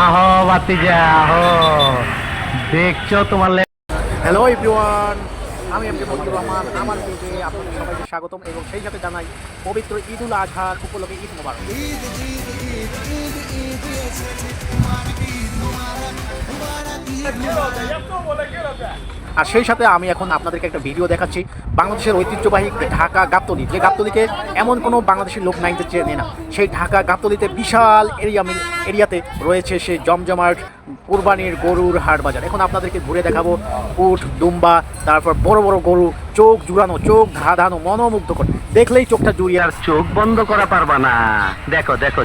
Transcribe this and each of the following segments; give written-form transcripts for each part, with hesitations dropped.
আহো বাতিজা আহো, দেখছো তোমার হ্যালো এভরিওয়ান, আমি এমডি মজিবুর রহমান। আমার পেজে আপনাদের সবাইকে স্বাগতম এবং সেই সাথে জানাই পবিত্র ঈদুল আজহার উপলক্ষে ঈদ মোবারক। আর সেই সাথে আমি এখন আপনাদেরকে একটা ভিডিও দেখাচ্ছি বাংলাদেশের ঐতিহ্যবাহী ঢাকা গাবতলী, যে গাবতলীতে এমন কোনো বাংলাদেশের লোক নাই যে চেনে না। সেই ঢাকা গাবতলীতে বিশাল এরিয়াতে রয়েছে সেই জমজমাট কুরবানির গরুর হাট বাজার। এখন আপনাদেরকে ঘুরে দেখাবো উট, দুম্বা, তারপর বড় বড় গরু, চোখ জুড়ানো, চোখ ধাঁধানো, মনোমুগ্ধকর, দেখলেই চোখটা জুড়িয়ে আর চোখ বন্ধ করা পারবা না। দেখো দেখো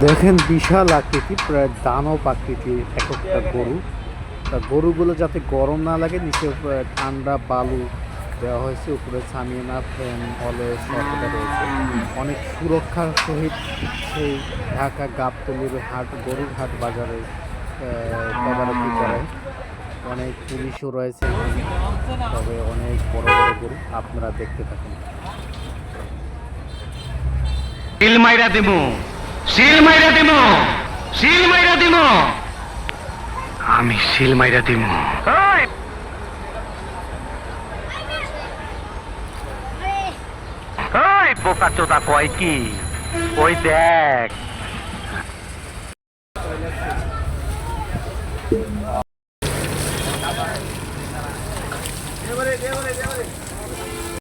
দেখেন বিশাল আকৃতি, প্রায় দানব আকৃতির এক একটা গরু। তা গরুগুলো যাতে গরম না লাগে নিচে ঠান্ডা বালু দেওয়া হয়েছে, উপরে ছামিয়ানা ফ্যান হলে সরকার রয়েছে। অনেক সুরক্ষার সহিত সেই ঢাকা গাবতলীর হাট, গরুর হাট বাজারে তদারকি করে। অনেক পুলিশও রয়েছে এখানে, তবে অনেক বড় বড় গরু আপনারা দেখতে থাকুন। সিল মাইরা দিমু, সিল মাইরা দিমু, সিল মাইরা দিমু, আমি সিল মাইরা দিমু। ওই বোকা চোদা কয় কি? ওই দেখ